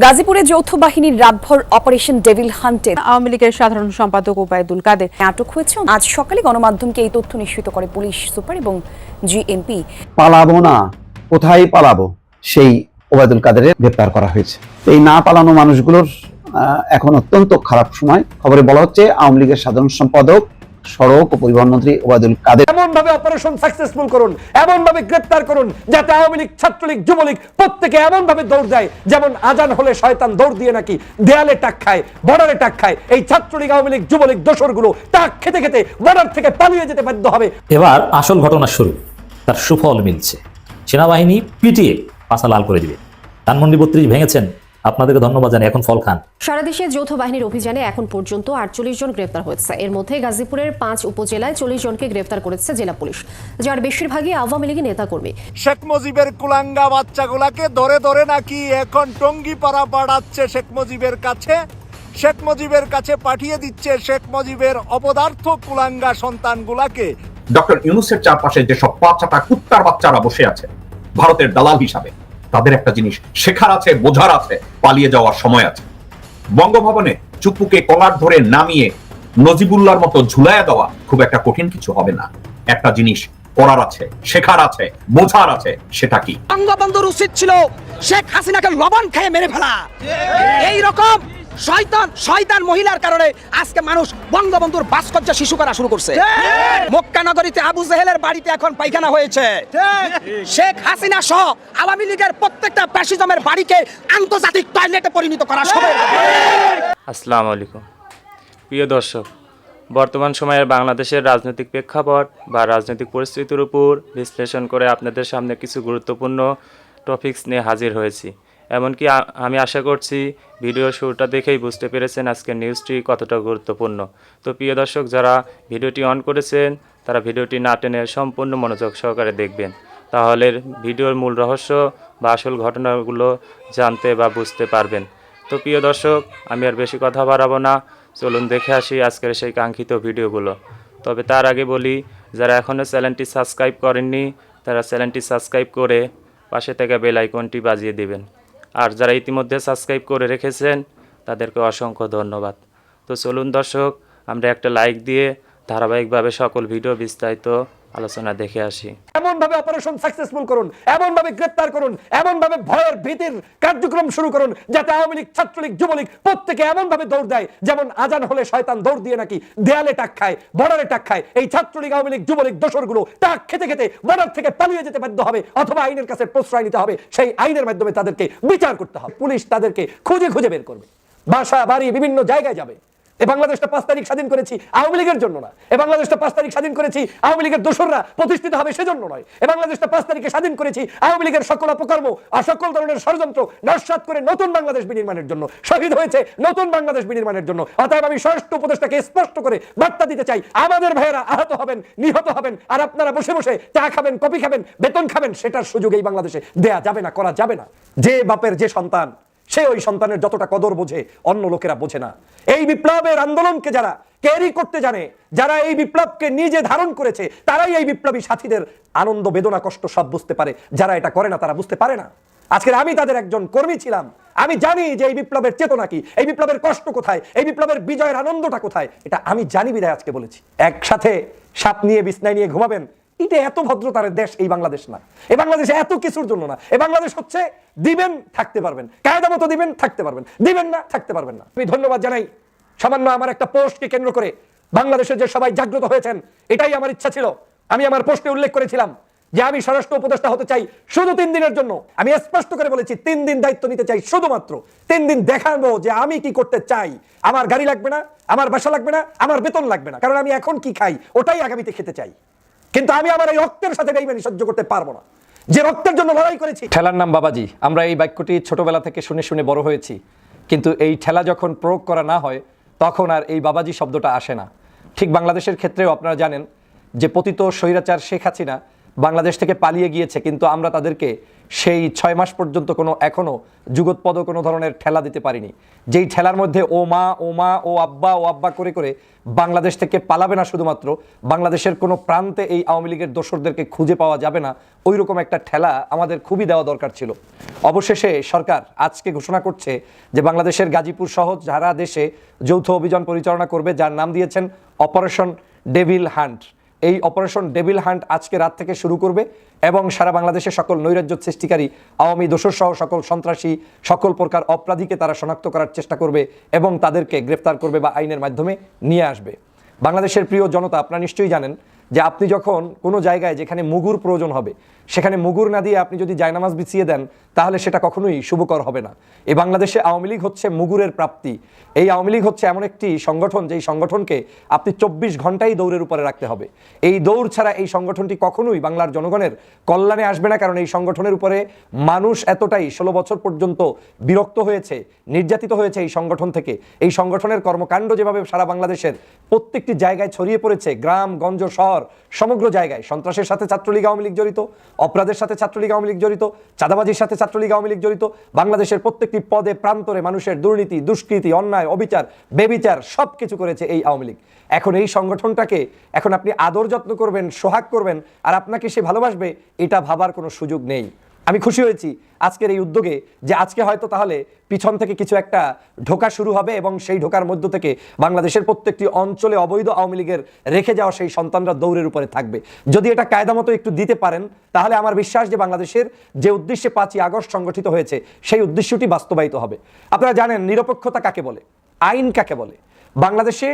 গাজীপুরে যৌথ বাহিনীর রাতভর অপারেশন ডেভিল হান্টে আওয়ামী লীগের সাধারণ সম্পাদক ওবায়দুল কাদের আটক হয়েছে। আজ সকালে গণমাধ্যমকে এই তথ্য নিশ্চিত করে পুলিশ সুপার এবং জিএমপি। পালাবো না, কোথায় পালাবো, সেই ওবায়দুল কাদেরের গ্রেপ্তার করা হয়েছে। এই না পালানো মানুষগুলোর এখন অত্যন্ত খারাপ সময়। খবরে বলা হচ্ছে আওয়ামী লীগের সাধারণ সম্পাদক সড়ক ও পরিবহন মন্ত্রী ওবায়দুল কাদের এমন ভাবে অপারেশন সাকসেসফুল করুন, এমন ভাবে গ্রেফতার করুন যাতে আওয়ামী লীগ, ছাত্রলীগ, যুবলীগ প্রত্যেকে এমন ভাবে দৌড় দেয় যেমন আজান হলে শয়তান দৌড় দিয়ে নাকি দেয়ালে টাক খায়, বর্ডারে টাক খায়। এই ছাত্রলীগ, আওয়ামী লীগ, যুবলীগ দোসরগুলো টাক খেতে খেতে বর্ডার থেকে পালিয়ে যেতে বাধ্য হবে। এবার আসল ঘটনা শুরু, তার সুফল মিলছে। সেনাবাহিনী পিটিয়ে পাছা লাল করে দিবে। ধানমন্ডি 32 ভেঙেছেন, আপনাদেরকে ধন্যবাদ জানাই। এখন ফল খান। সারা দেশে যৌথ বাহিনীর অভিযানে এখন পর্যন্ত 48 জন গ্রেফতার হয়েছে। এর মধ্যে গাজীপুরের 5 উপজেলায় 40 জনকে গ্রেফতার করেছে জেলা পুলিশ, যার বেশিরভাগই আওয়ামী লীগের নেতাকর্মী। শেখ মুজিবের কুলাঙ্গা বাচ্চাগুলাকে ধরে ধরে নাকি এখন টঙ্গি পাড়া পাঠাচ্ছে শেখ মুজিবের কাছে। শেখ মুজিবের কাছে পাঠিয়ে দিচ্ছে শেখ মুজিবের অপদার্থ কুলাঙ্গা সন্তানগুলাকে। ডক্টর ইউনূসের চারপাশে যেসব পাঁচটা কুত্তার বাচ্চারা বসে আছে ভারতের দালাল হিসাবে, তাদের একটা জিনিস শেখার আছে, বোঝার আছে, পালিয়ে যাওয়ার সময় আছে। বঙ্গভবনে চুপুকে কলার ধরে নামিয়ে নজিবুল্লাহর মতো ঝুলাইয়া দেওয়া খুব একটা কঠিন কিছু হবে না। একটা জিনিস করার আছে, শেখার আছে, বোঝার আছে, সেটা কি? বঙ্গবন্ধুর উচিত ছিল শেখ হাসিনাকে লবণ খেয়ে মেরে ফেলা। এই রকম শয়তান মহিলার কারণে আজকে মানুষ বঙ্গবন্ধুর ভাস্কর্য শিশু করা শুরু করছে। মক্কা নগরীতে আবু জেহেলের বাড়িতে এখন পায়খানা হয়েছে। শেখ হাসিনা সহ আওয়ামী লীগের প্রত্যেকটা ফ্যাসিজমের বাড়িকে আন্তর্জাতিক টয়লেটে পরিণত করা হবে। আসসালামু আলাইকুম প্রিয় দর্শক, বর্তমান সময়ের বাংলাদেশের রাজনৈতিক প্রেক্ষাপট বা রাজনৈতিক পরিস্থিতির উপর বিশ্লেষণ করে আপনাদের সামনে কিছু গুরুত্বপূর্ণ টপিকস নিয়ে হাজির হয়েছি। এমনকি আমি আশা করছি ভিডিও শুরুটা দেখেই বুঝতে পেরেছেন আজকের নিউজটি কতটা গুরুত্বপূর্ণ। তো প্রিয় দর্শক, যারা ভিডিওটি অন করেছেন তারা ভিডিওটি না টেনে সম্পূর্ণ মনোযোগ সহকারে দেখবেন, তাহলে ভিডিওর মূল রহস্য বা আসল ঘটনাগুলো জানতে বা বুঝতে পারবেন। তো প্রিয় দর্শক, আমি আর বেশি কথা বাড়াবো না, চলুন দেখে আসি আজকের সেই কাঙ্ক্ষিত ভিডিওগুলো। তবে তার আগে বলি, যারা এখনও চ্যানেলটি সাবস্ক্রাইব করেননি তারা চ্যানেলটি সাবস্ক্রাইব করে পাশে থেকে বেল আইকনটি বাজিয়ে দিবেন। আর যারা ইতিমধ্যে সাবস্ক্রাইব করে রেখেছেন তাদেরকে অসংখ্য ধন্যবাদ। তো চলুন দর্শক, আমরা একটা লাইক দিয়ে ধারাবাহিকভাবে সকল ভিডিও বিস্তারিত আলোচনা দেখে আসি। এমন ভাবে অপারেশন সাকসেসফুল করুন, এমন ভাবে গ্রেফতার করুন, এমন ভাবে ভয়ের ভীতির কার্যক্রম শুরু করুন যাতে আওয়ামী লীগ, ছাত্রলীগ, যুবলীগ প্রত্যেকে এমন ভাবে দৌড় দেয় যেমন আজান হলে শয়তান দৌড় দিয়ে নাকি দেয়ালে টাক খায়, বর্ডারে টাক খায়। এই ছাত্রলীগ, আওয়ামী লীগ, যুবলীগ দোসরগুলো টাক খেতে খেতে বর্ডার থেকে পালিয়ে যেতে বাধ্য হবে, অথবা আইনের কাছে প্রশ্রয় নিতে হবে। সেই আইনের মাধ্যমে তাদেরকে বিচার করতে হবে। পুলিশ তাদেরকে খুঁজে খুঁজে বের করবে, বাসা বাড়ি বিভিন্ন জায়গায় যাবে। এই বাংলাদেশটা 5 তারিখ স্বাধীন করেছি আওয়ামী লীগের জন্য না। এই বাংলাদেশটা 5 তারিখ স্বাধীন করেছি আওয়ামী লীগের দোসররা প্রতিষ্ঠিত হবে সেজন্য নয়। এই বাংলাদেশটা 5 তারিখে স্বাধীন করেছি আওয়ামী লীগের সকল অপকর্ম আর সকল ধরনের ষড়যন্ত্র নস্যাৎ করে নতুন বাংলাদেশ বিনির্মাণের জন্য, শহীদ হয়েছে নতুন বাংলাদেশ বিনির্মাণের জন্য। অতএব আমি স্বরাষ্ট্র উপদেষ্টাকে স্পষ্ট করে বার্তা দিতে চাই, আমাদের ভাইয়েরা আহত হবেন, নিহত হবেন, আর আপনারা বসে বসে চা খাবেন, কফি খাবেন, বেতন খাবেন, সেটার সুযোগ এই বাংলাদেশে দেয়া যাবে না, করা যাবে না। যে বাপের যে সন্তান, সে ওই সন্তানের যতটা কদর বোঝে অন্য লোকেরা বোঝে না। এই বিপ্লবের আন্দোলনকে যারা ক্যারি করতে জানে, যারা এই বিপ্লবকে নিজে ধারণ করেছে, তারাই এই বিপ্লবী সাথীদের আনন্দ, বেদনা, কষ্ট সব বুঝতে পারে। যারা এটা করে না তারা বুঝতে পারে না। আজকে আমি তাদের একজন কর্মী ছিলাম, আমি জানি যে এই বিপ্লবের চেতনা কি, এই বিপ্লবের কষ্ট কোথায়, এই বিপ্লবের বিজয়ের আনন্দটা কোথায়, এটা আমি জানি বিধায় আজকে বলেছি। একসাথে সাপ নিয়ে বিছনায় নিয়ে ঘুমাবেন, এটা এত ভদ্রতার দেশ এই বাংলাদেশ না। এই বাংলাদেশ এত কিছুর জন্য না। এই বাংলাদেশ হচ্ছে দিবেন থাকতে পারবেন, কায়দা মতো দিবেন থাকতে পারবেন, দিবেন না থাকতে পারবেন না। আমি ধন্যবাদ জানাই সামান্য আমার একটা পোস্টকে কেন্দ্র করে বাংলাদেশের যে সবাই জাগ্রত হয়েছেন। এটাই আমার ইচ্ছা ছিল। আমি আমার পোস্টে উল্লেখ করেছিলাম যে আমি স্বরাষ্ট্র উপদেষ্টা হতে চাই শুধু 3 দিনের জন্য। আমি স্পষ্ট করে বলেছি 3 দিন দায়িত্ব নিতে চাই, শুধুমাত্র 3 দিন দেখাবো যে আমি কি করতে চাই। আমার গাড়ি লাগবে না, আমার বাসা লাগবে না, আমার বেতন লাগবে না, কারণ আমি এখন কি খাই ওটাই আগামীতে খেতে চাই। কিন্তু আমি আমার এই রক্তের সাথে বেইমানি সহ্য করতে পারবো না, যে রক্তের জন্য লড়াই করেছি। ঠেলার নাম বাবাজি, আমরা এই বাক্যটি ছোটবেলা থেকে শুনে শুনে বড় হয়েছি, কিন্তু এই ঠেলা যখন প্রয়োগ করা না হয় তখন আর এই বাবাজি শব্দটা আসে না। ঠিক বাংলাদেশের ক্ষেত্রেও আপনারা জানেন যে পতিত স্বৈরাচার শেখ হাসিনা বাংলাদেশ থেকে পালিয়ে গিয়েছে, কিন্তু আমরা তাদেরকে সেই 6 মাস পর্যন্ত এখনো যুগোৎপদ কোনো ধরনের ঠেলা দিতে পারিনি। যেই ঠেলার মধ্যে ও মা ও মা ও আব্বা করে করে বাংলাদেশ থেকে পালাবে না, শুধুমাত্র বাংলাদেশের কোনো প্রান্তে এই আওয়ামী লীগের দোসরদেরকে খুঁজে পাওয়া যাবে না, ওই রকম একটা ঠেলা আমাদের খুবই দেওয়া দরকার ছিল। অবশেষে সরকার আজকে ঘোষণা করছে যে বাংলাদেশের গাজীপুর সহ সারা দেশে যৌথ অভিযান পরিচালনা করবে, যার নাম দিয়েছেন অপারেশন ডেভিল হান্ট। এই অপারেশন ডেভিল হান্ট আজকে রাত থেকে শুরু করবে এবং সারা বাংলাদেশের সকল নৈরাজ্য সৃষ্টিকারী আওয়ামী দোসর সহ সকল সন্ত্রাসী, সকল প্রকার অপরাধীকে তারা শনাক্ত করার চেষ্টা করবে এবং তাদেরকে গ্রেফতার করবে বা আইনের মাধ্যমে নিয়ে আসবে। বাংলাদেশের প্রিয় জনতা, আপনারা নিশ্চয়ই জানেন যে আপনি যখন কোনো জায়গায় যেখানে মুগুর প্রয়োজন হবে সেখানে মুগুর না দিয়ে আপনি যদি জায়নামাজ বিছিয়ে দেন তাহলে সেটা কখনোই শুভকর হবে না। এই বাংলাদেশে আওয়ামী লীগ হচ্ছে মুগুরের প্রাপ্তি। এই আওয়ামী লীগ হচ্ছে এমন একটি সংগঠন যেই সংগঠনকে আপনি 24 ঘন্টাই দৌড়ের উপরে রাখতে হবে। এই দৌড় ছাড়া এই সংগঠনটি কখনোই বাংলার জনগণের কল্যাণে আসবে না, কারণ এই সংগঠনের উপরে মানুষ এতটাই 16 বছর পর্যন্ত বিরক্ত হয়েছে, নির্যাতিত হয়েছে এই সংগঠন থেকে। এই সংগঠনের কর্মকাণ্ড যেভাবে সারা বাংলাদেশের প্রত্যেকটি জায়গায় ছড়িয়ে পড়েছে, গ্রাম গঞ্জ শহর সমগ্র জায়গায় সন্ত্রাসের সাথে ছাত্রলীগ আওয়ামী লীগ জড়িত, অপরাধের সাথে ছাত্রলীগ আওয়ামী লীগ জড়িত, চাঁদাবাজির সাথে ছাত্রলীগ আওয়ামী লীগ জড়িত। বাংলাদেশের প্রত্যেকটি পদে প্রান্তরে মানুষের দুর্নীতি, দুষ্কৃতি, অন্যায়, অবিচার, বেবিচার সব কিছু করেছে এই আওয়ামী লীগ। এখন এই সংগঠনটাকে এখন আপনি আদর যত্ন করবেন, সোহাগ করবেন আর আপনাকে সে ভালোবাসবে, এটা ভাবার কোনো সুযোগ নেই। আমি খুশি হয়েছি আজকের এই উদ্যোগে যে আজকে হয়তো তাহলে পিছন থেকে কিছু একটা ঢোকা শুরু হবে এবং সেই ঢোকার মধ্য থেকে বাংলাদেশের প্রত্যেকটি অঞ্চলে অবৈধ আওয়ামী লীগের রেখে যাওয়া সেই সন্তানরা দৌড়ের উপরে থাকবে। যদি এটা কায়দা মতো একটু দিতে পারেন তাহলে আমার বিশ্বাস যে বাংলাদেশের যে উদ্দেশ্যে 5ই আগস্ট সংগঠিত হয়েছে সেই উদ্দেশ্যটি বাস্তবায়িত হবে। আপনারা জানেন নিরপেক্ষতা কাকে বলে, আইন কাকে বলে। বাংলাদেশে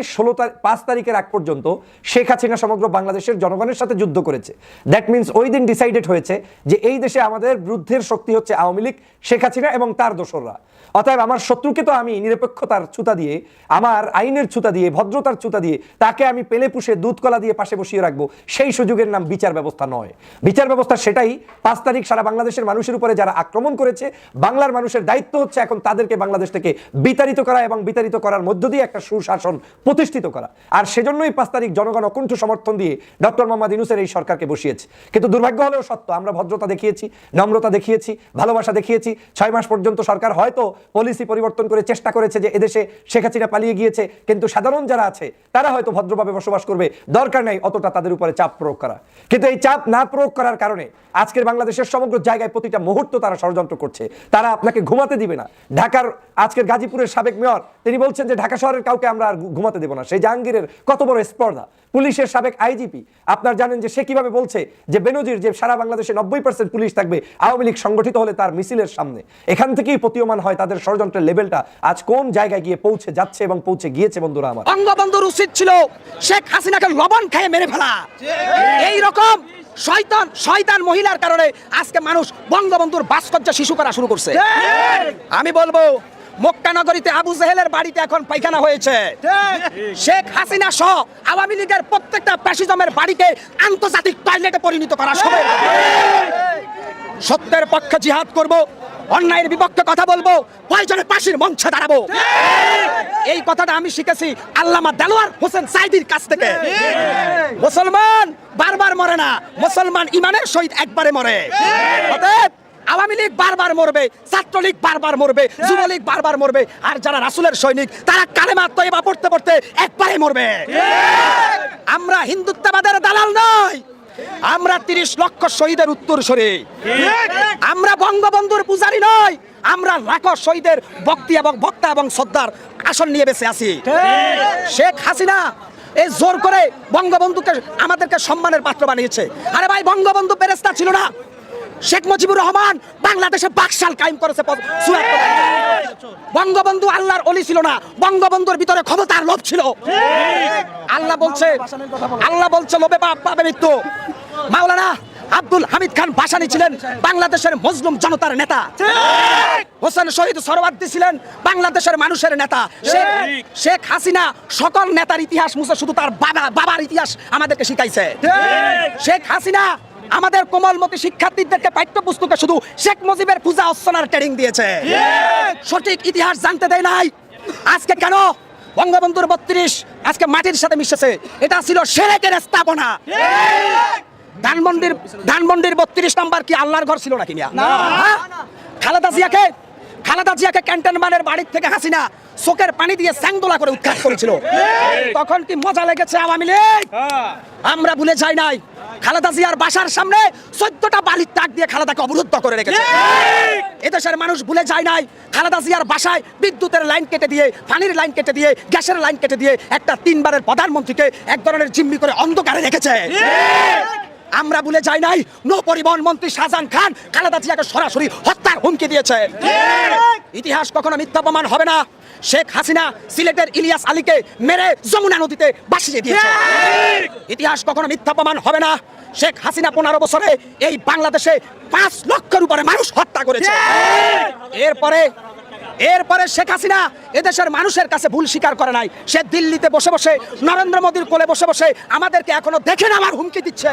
5 তারিখের আগ পর্যন্ত শেখ হাসিনা সমগ্র বাংলাদেশের জনগণের সাথে যুদ্ধ করেছে। দ্যাট মিনস ওই দিন ডিসাইডেড হয়েছে যে এই দেশে আমাদের বিরুদ্ধের শক্তি হচ্ছে আওয়ামী লীগ, শেখ হাসিনা এবং তার দোসররা। অতএব আমার শত্রুকে তো আমি নিরপেক্ষতার ছুতা দিয়ে, আমার আইনের ছুতা দিয়ে, ভদ্রতার ছুতা দিয়ে তাকে আমি পেলে পুষে দুধ কলা দিয়ে পাশে বসিয়ে রাখবো, সেই সুযোগের নাম বিচার ব্যবস্থা নয়। বিচার ব্যবস্থা সেটাই 5 তারিখ সারা বাংলাদেশের মানুষের উপরে যারা আক্রমণ করেছে, বাংলার মানুষের দায়িত্ব হচ্ছে এখন তাদেরকে বাংলাদেশ থেকে বিতাড়িত করা এবং বিতাড়িত করার মধ্য দিয়ে একটা শাসন প্রতিষ্ঠিত করা। আর সেজন্যই 5 তারিখ জনগণ অকুণ্ঠ সমর্থন দিয়ে ডক্টর মোহাম্মদ ইউনূসের এই সরকারকে বসিয়েছে। কিন্তু দুর্ভাগ্য হলেও সত্য, আমরা ভদ্রতা দেখিয়েছি, নম্রতা দেখিয়েছি, ভালোবাসা দেখিয়েছি। 6 মাস পর্যন্ত সরকার হয়তো পলিসি পরিবর্তন করে চেষ্টা করেছে যে এদেশে শেখ হাসিনা পালিয়ে গিয়েছে, কিন্তু সাধারণ যারা আছে তারা হয়তো ভদ্রভাবে বসবাস করবে, দরকার নেই অতটা তাদের উপরে চাপ প্রয়োগ করা। কিন্তু এই চাপ না প্রয়োগ করার কারণে আজকের বাংলাদেশের সমগ্র জায়গায় প্রতিটা মুহূর্ত তারা ষড়যন্ত্র করছে। তারা আপনাকে ঘুমাতে দিবে না। ঢাকার আজকের গাজীপুরের সাবেক মেয়র তিনি বলছেন যে ঢাকা শহরের কাউকে আমরা আর ঘুমাতে দেব না। সেই জাহাঙ্গীরের কত বড় স্পর্ধা। পুলিশের সাবেক আইজিপি আপনার জানেন যে সে কিভাবে বলছে যে বেনজির যে সারা বাংলাদেশে 90% পুলিশ থাকবে আওয়ামী লীগ সংগঠিত হলে তার মিছিলের সামনে। এখান থেকেই প্রতীয়মান হয় তাদের ষড়যন্ত্রের লেভেলটা আজ কোন জায়গায় গিয়ে পৌঁছে যাচ্ছে এবং পৌঁছে গিয়েছে। বন্ধুরা আমার, বঙ্গবন্ধুর উচিত ছিল শেখ হাসিনাকে লবণ খেয়ে মেরে ফেলা। এই রকম শয়তান মহিলার কারণে আজকে মানুষ বঙ্গবন্ধুর ভাস্কর্য শিশু করা শুরু করছে। আমি বলবো মক্কা নগরীতে আবু জেহেলের বাড়িতে এখন পায়খানা হয়েছে। শেখ হাসিনা সহ আওয়ামী লীগের প্রত্যেকটা ফ্যাসিজমের বাড়িকে আন্তর্জাতিক টয়লেটে পরিণত করা সময়। সত্যের পক্ষে জিহাদ করব, অন্যায়ের বিপক্ষে কথা বলবো, প্রয়োজনে ফাঁসির মঞ্চে দাঁড়াবো। এই কথাটা আমি শিখেছি আল্লামা দেলোয়ার হোসেন সাইদির কাছ থেকে। মুসলমান বারবার মরে না, মুসলমান ইমানের সহিত একবারে মরে। অতএব আওয়ামী লীগ বারবার মরবে, ছাত্রলীগ বারবার মরবে, যুবলীগ বারবার মরবে, আর যারা রাসূলের সৈনিক তারা কালেমা তয়বা পড়তে পড়তে একবারে মরবে। আমরা হিন্দুত্ববাদের দালাল নই, আমরা 30 লক্ষ শহীদের উত্তরসূরি। আমরা বঙ্গবন্ধুর পূজারী নই, আমরা লাখো শহীদের বক্তা এবং শ্রদ্ধার আসন নিয়ে বেঁচে আছি। শেখ হাসিনা এই জোর করে বঙ্গবন্ধুকে আমাদেরকে সম্মানের পাত্র বানিয়েছে। আরে ভাই, বঙ্গবন্ধু ফেরেশতা ছিল না। শেখ মুজিবুর রহমান বাংলাদেশে বাকশাল কায়েম করেছে। বঙ্গবন্ধু আল্লাহর ওলি ছিল না, বঙ্গবন্ধুর ভিতরে ক্ষমতার লোভ ছিল। আল্লাহ বলছে লোভে পাপ, পাপে মৃত্যু। মাওলানা আব্দুল হামিদ খান ভাসানী ছিলেন বাংলাদেশের মজলুম জনতার নেতা। হোসেন শহীদ সোহরাওয়ার্দী ছিলেন বাংলাদেশের মানুষের নেতা। শেখ হাসিনা সকল নেতার ইতিহাস মুছে শুধু তার বাবার ইতিহাস আমাদেরকে শিখাইছে। শেখ হাসিনা আমাদের কোমলমতি শিক্ষার্থীদেরকে পাঠ্যপুস্তকে শুধু শেখ মুজিবের পূজা অর্চনার ট্রেনিং দিয়েছে, সঠিক ইতিহাস জানতে দেয় নাই। আজকে কেন বঙ্গবন্ধুর 32 আজকে মাটির সাথে মিশেছে? এটা ছিল শিরকের স্থাপনা। ধানমন্ডির 32 নম্বর কি আল্লাহর ঘর ছিল নাকি? হ্যাঁ? খালেদা জিয়াকে ক্যান্টনমেন্টের বাড়ির থেকে হাসিনা চোখের পানি দিয়ে স্যাংদোলা করে উৎখাত করেছিল। তখন কি মজা লেগেছে আওয়ামী লীগ? আমরা ভুলে যাই নাই। খালেদা জিয়ার বাসার সামনে 14টা বালির ট্রাক দিয়ে খালেদাকে অবরুদ্ধ করে রেখেছে। এদেশের মানুষ ভুলে যায় নাই খালেদা জিয়ার বাসায় বিদ্যুতের লাইন কেটে দিয়ে, পানির লাইন কেটে দিয়ে, গ্যাসের লাইন কেটে দিয়ে একটা 3 বারের প্রধানমন্ত্রীকে এক ধরনের জিম্মি করে অন্ধকারে রেখেছে। আমরা ভুলে যাই নাই নৌ পরিবহন মন্ত্রী শাহজাহান খান খালেদা জিয়াকে সরাসরি হত্যার হুমকি দিয়েছে। ইতিহাস কখনো মিথ্যা প্রমাণ হবে না। শেখ হাসিনা সিলেটের ইলিয়াস আলীকে মেরে যমুনা নদীতে ভাসিয়ে দিয়েছে। ইতিহাস কখনো মিথ্যা প্রমাণ হবে না। শেখ হাসিনা 15 বছরে এই বাংলাদেশে 5 লক্ষের উপরে মানুষ হত্যা করেছে। এরপরে শেখ হাসিনা এদেশের মানুষের কাছে ভুল স্বীকার করে নাই। সে দিল্লিতে বসে বসে, নরেন্দ্র মোদীর কোলে বসে বসে আমাদেরকে এখনো দেখে নেওয়ার হুমকি দিচ্ছে।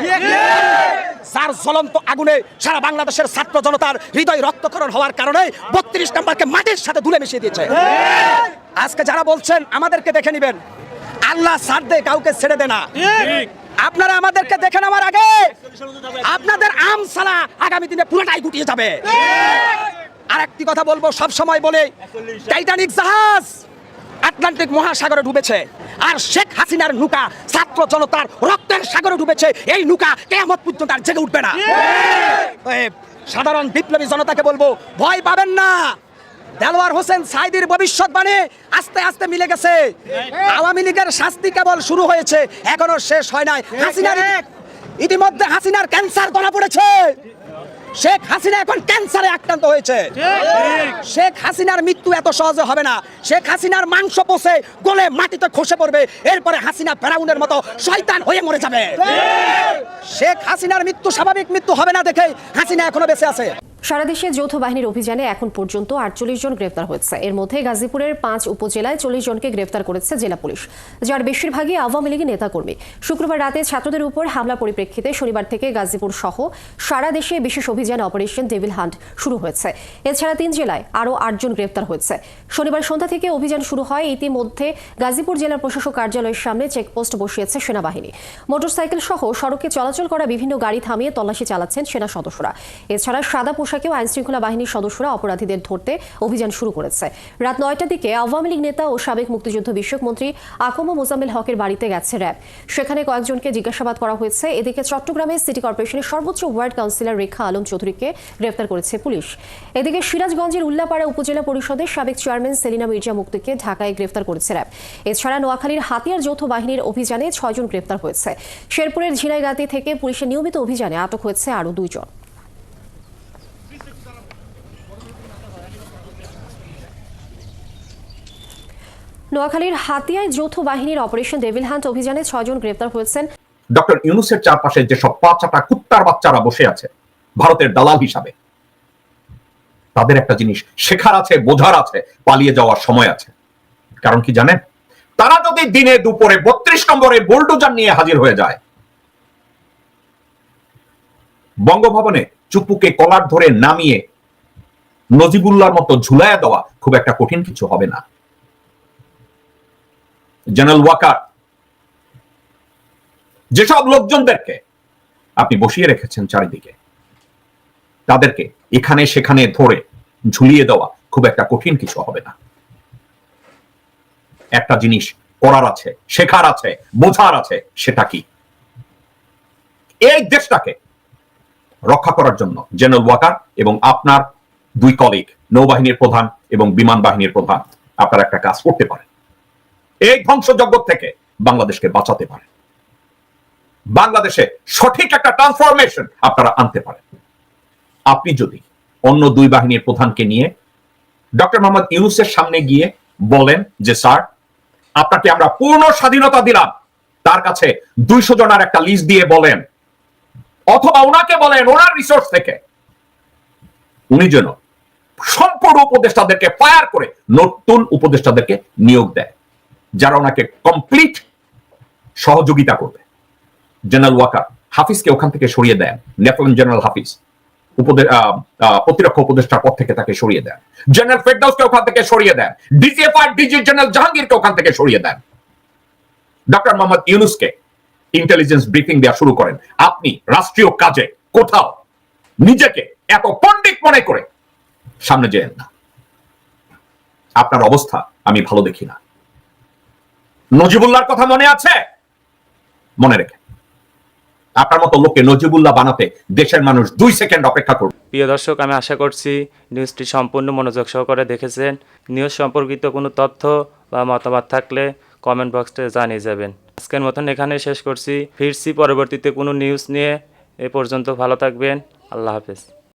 যার জ্বলন্ত আগুনে সারা বাংলাদেশের ছাত্র জনতার হৃদয় রক্তক্ষরণ হওয়ার কারণে 32 নম্বরকে মাটির সাথে ধুলে মিশিয়ে দিয়েছে। আজকে যারা বলছেন আমাদেরকে দেখে নেবেন, আল্লাহ ছাড় দে, কাউকে ছেড়ে দে না। আপনারা আমাদেরকে দেখে নেওয়ার আগে আপনাদের আম সালা আগামী দিনে পুরোটাই গুটিয়ে যাবে। আর একটি কথা বলবো, সব সময় বলে, টাইটানিক জাহাজ আটলান্টিক মহাসাগরে ডুবেছে, আর শেখ হাসিনার নৌকা ছাত্র জনতার রক্তের সাগরে ডুবেছে। এই নৌকা কিয়ামত পর্যন্ত আর জেগে উঠবে না। সাধারণ বিপ্লবী জনতাকে বলবো, ভয় পাবেন না। দেলোয়ার হোসেন সাইদির ভবিষ্যৎবাণী আস্তে আস্তে মিলে গেছে। আওয়ামী লীগের শাস্তি কেবল শুরু হয়েছে, এখনো শেষ হয় নাই। ইতিমধ্যে হাসিনার ক্যান্সার ধরা পড়েছে। শেখ হাসিনা এখন ক্যান্সারে আক্রান্ত হয়েছে। শেখ হাসিনার মৃত্যু এত সহজে হবে না। শেখ হাসিনার মাংস পচে গলে মাটিতে খসে পড়বে, এরপরে হাসিনা ফেরাউনের মতো শয়তান হয়ে মরে যাবে। শেখ হাসিনার মৃত্যু স্বাভাবিক মৃত্যু হবে না দেখে হাসিনা এখনো বেঁচে আছে। সারা দেশে যৌথ বাহিনীর অভিযানে এখন পর্যন্ত 48 জন গ্রেফতার হয়েছে। এর মধ্যে গাজীপুরের 5 উপজেলায় 40 জনকে গ্রেফতার করেছে জেলা পুলিশ, যার বেশিরভাগই আওয়ামী লীগের নেতাকর্মী। শুক্রবার রাতে ছাত্রদের উপর হামলা পরিপ্রেক্ষিতে শনিবার থেকে গাজীপুর সহ সারা দেশে বিশেষ অভিযান অপারেশন ডেভিল হান্ট শুরু হয়েছে। এছাড়া 3 জেলায় আরও 8 জন গ্রেফতার হয়েছে। শনিবার সন্ধ্যা থেকে অভিযান শুরু হয়। ইতিমধ্যে গাজীপুর জেলা প্রশাসক কার্যালয়ের সামনে চেকপোস্ট বসিয়েছে সেনাবাহিনী। মোটরসাইকেল সহ সড়কে চলাচল করা বিভিন্ন গাড়ি থামিয়ে তল্লাশি চালাচ্ছেন সেনা সদস্যরা। এছাড়া সাদা পোশাকেও আইনশৃঙ্খলা বাহিনীর সদস্যরা অপরাধীদের ধরতে অভিযান শুরু করেছে। রাত 9টার দিকে আওয়ামী লীগ নেতা ও সাবেক মুক্তিযুদ্ধ বিষয়ক মন্ত্রী আকম মোজাম্মেল হকের বাড়িতে গেছে র্যাব। সেখানে কয়েকজনকে জিজ্ঞাসাবাদ করা হয়েছে। এদিকে চট্টগ্রামে সিটি কর্পোরেশনের সর্বোচ্চ ওয়ার্ড কাউন্সিলর রেখা আলম চৌধুরীকে গ্রেফতার করেছে পুলিশ। এদিকে সিরাজগঞ্জের উল্লাপাড়া উপজেলা পরিষদের সাবেক চেয়ারম্যান সেলিনা মির্জা মুক্তিকে ঢাকায় গ্রেফতার করেছে র্যাব। এছাড়া নোয়াখালীর হাতিয়ার যৌথ বাহিনীর অভিযানে 6 জন গ্রেফতার হয়েছে। শেরপুরের ঝিনাইগাতি থেকে পুলিশের নিয়মিত অভিযানে আটক হয়েছে আরও 2 জন। নোয়াখালীর হাতিয়ায় যৌথ বাহিনীর অপারেশন ডেভিল হান্ট অভিযানে 6 জন গ্রেফতার হয়েছেন। ডক্টর ইউনূসের চারপাশে যে সব পাঁচটা কুত্তার বাচ্চারা বসে আছে ভারতের দালাল হিসাবে, তাদের একটা জিনিস শেখার আছে, বোঝার আছে, পালিয়ে যাওয়ার সময় আছে। কারণ কি জানেন, তারা যদি দিনে দুপুরে 32 নম্বরে বুলডোজার নিয়ে হাজির হয়ে যায়, বঙ্গভবনে চুপ্পুকে কলার ধরে নামিয়ে নজিবুল্লাহর মতো ঝুলাইয়া দেওয়া খুব একটা কঠিন কিছু হবে না। জেনারেল ওয়াকার যেসব লোকজনদেরকে আপনি বসিয়ে রেখেছেন চারিদিকে, তাদেরকে এখানে সেখানে ধরে ঝুলিয়ে দেওয়া খুব একটা কঠিন কিছু হবে না। একটা জিনিস করার আছে, শেখার আছে, বোঝার আছে, সেটা কি? এই দেশটাকে রক্ষা করার জন্য জেনারেল ওয়াকার এবং আপনার 2 কলিগ নৌবাহিনীর প্রধান এবং বিমান বাহিনীর প্রধান আপনারা একটা কাজ করতে পারেন। এই ধ্বংসযজ্ঞ থেকে বাংলাদেশকে বাঁচাতে পারেন। বাংলাদেশে সঠিক একটা ট্রান্সফরমেশন আপনারা আনতে পারেন। আপনি যদি অন্য 2 বাহিনীর প্রধানকে নিয়ে ডক্টর মোহাম্মদ ইউনূসের সামনে গিয়ে বলেন যে স্যার, আপনাকে আমরা পূর্ণ স্বাধীনতা দিলাম, তার কাছে 200 জনের একটা লিস্ট দিয়ে বলেন, অথবা ওনাকে বলেন ওনার রিসোর্স থেকে উনি যেন সম্পূর্ণ উপদেষ্টাদেরকে ফায়ার করে নতুন উপদেষ্টাদেরকে নিয়োগ দেয়, যারা ওনাকে কমপ্লিট সহযোগিতা করবে। জেনারেল ওয়াকার, হাফিজকে ওখান থেকে সরিয়ে দেন, লেফটেন্যান্ট জেনারেল হাফিজ প্রতিরক্ষা উপদেষ্টার পদ থেকে তাকে সরিয়ে দেন। জেনারেল ফেরদাউসকে ওখান থেকে সরিয়ে দেন। ডিজিএফআই ডিজি জেনারেল জাহাঙ্গীরকে ওখান থেকে সরিয়ে দেন। ডক্টর মোহাম্মদ ইউনূসকে ইন্টেলিজেন্স ব্রিফিং দেওয়া শুরু করেন, আপনি রাষ্ট্রীয় কাজে কোথাও নিজেকে এত পণ্ডিত মনে করে সামনে যেন না। আপনার অবস্থা আমি ভালো দেখি না। নজিবুল্লাহর কথা মনে আছে? মনে রেখে আপনার মতো লোককে নজিবুল্লাহ বানাতে দেশের মানুষ 2 সেকেন্ড অপেক্ষা করবে। প্রিয় দর্শক, আমি আশা করছি নিউজটি সম্পূর্ণ মনোযোগ সহকারে দেখেছেন। নিউজ সম্পর্কিত কোনো তথ্য বা মতামত থাকলে কমেন্ট বক্সে জানিয়ে যাবেন। আজকের মতন এখানে শেষ করছি, ফিরছি পরবর্তীতে কোনো নিউজ নিয়ে। এ পর্যন্ত ভালো থাকবেন, আল্লাহ হাফেজ।